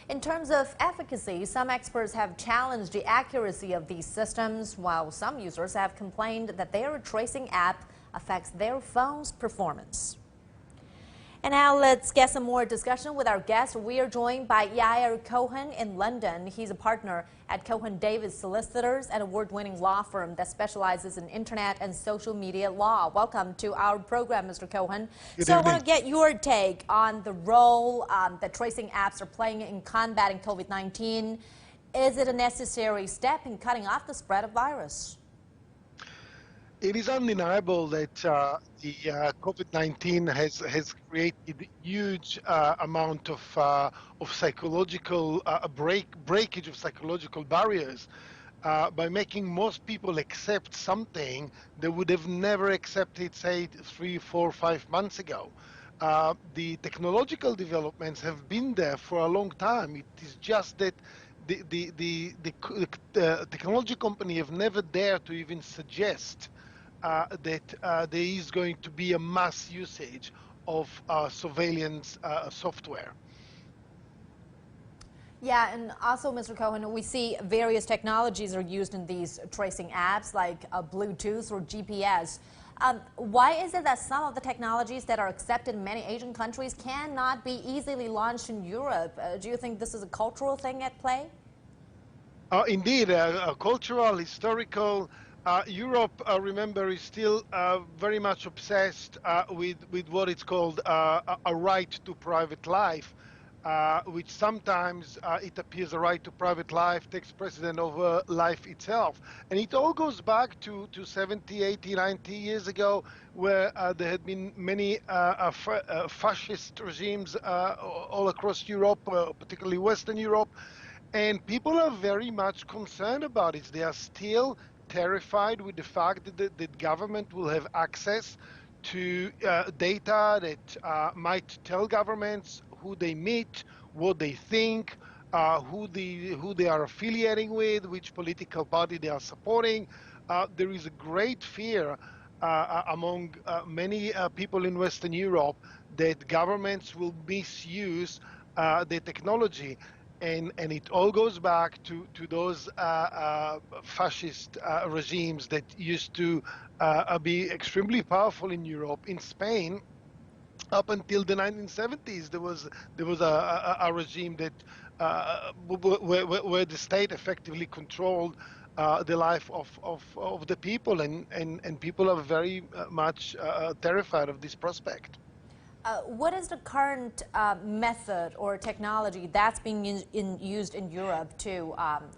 In terms of efficacy, some experts have challenged the accuracy of these systems, while some users have complained that their tracing app affects their phone's performance. And now let's get some more discussion with our guest. We are joined by Yair Cohen in London. He's a partner at Cohen Davis Solicitors, an award-winning law firm that specializes in internet and social media law. Welcome to our program, Mr. Cohen. Good evening. I want to get your take on the role that tracing apps are playing in combating COVID-19. Is it a necessary step in cutting off the spread of virus? It is undeniable that the COVID-19 has created huge amount of psychological breakage of psychological barriers by making most people accept something they would have never accepted, say, 3, 4, 5 months ago. The technological developments have been there for a long time. It is just that the technology company have never dared to even suggest that there is going to be a mass usage of surveillance software. Yeah, and also, Mr. Cohen, we see various technologies are used in these tracing apps, like Bluetooth or GPS. Why is it that some of the technologies that are accepted in many Asian countries cannot be easily launched in Europe? Do you think this is a cultural thing at play? Indeed, cultural, historical. Europe, remember, is still very much obsessed with what it's called a right to private life, which sometimes it appears a right to private life takes precedent over life itself. And it all goes back to 70, 80, 90 years ago, where there had been many fascist regimes all across Europe, particularly Western Europe. And people are very much concerned about it. They are still terrified with the fact that the government will have access to data that might tell governments who they meet, what they think, who they are affiliating with, which political party they are supporting. There is a great fear among many people in Western Europe that governments will misuse the technology. And it all goes back to those fascist regimes that used to be extremely powerful in Europe. In Spain, up until the 1970s, there was a regime that where the state effectively controlled the life of the people, and people are very much terrified of this prospect. What is the current method or technology that's being used in Europe to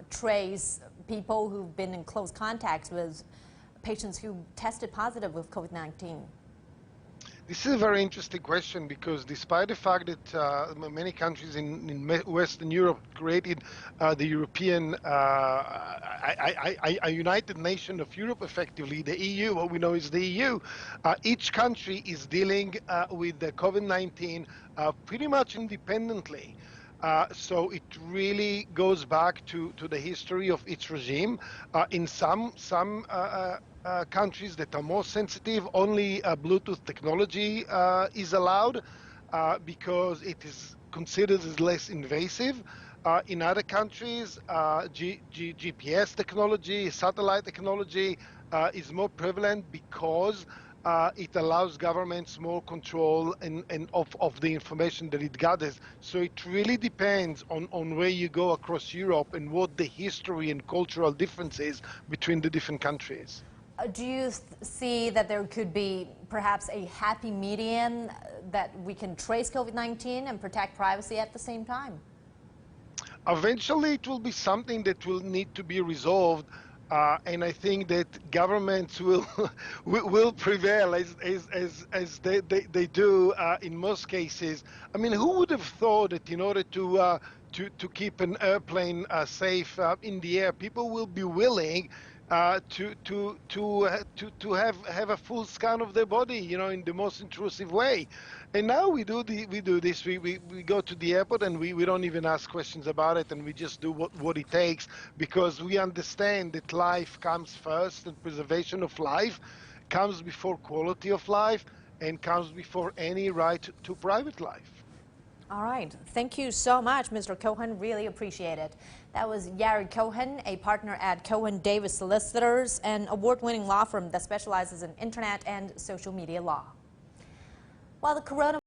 trace people who've been in close contact with patients who tested positive with COVID-19? This is a very interesting question, because despite the fact that many countries in Western Europe created the European, a United Nation of Europe, effectively, the EU, what we know is the EU, each country is dealing with the COVID-19 pretty much independently. So it really goes back to the history of each regime. In some countries that are more sensitive, only Bluetooth technology is allowed because it is considered as less invasive. In other countries, GPS technology, satellite technology is more prevalent because it allows governments more control of the information that it gathers. So it really depends on where you go across Europe and what the history and cultural differences between the different countries. Do you see that there could be perhaps a happy medium that we can trace COVID-19 and protect privacy at the same time? Eventually, it will be something that will need to be resolved. And I think that governments will prevail as they do in most cases. I mean, who would have thought that in order to keep an airplane safe in the air, people will be willing to have a full scan of their body, you know, in the most intrusive way. And now we do this. We go to the airport and we don't even ask questions about it, and we just do what it takes, because we understand that life comes first, and preservation of life comes before quality of life and comes before any right to private life. All right. Thank you so much, Mr. Cohen. Really appreciate it. That was Yared Cohen, a partner at Cohen Davis Solicitors, an award-winning law firm that specializes in internet and social media law. While the coronavirus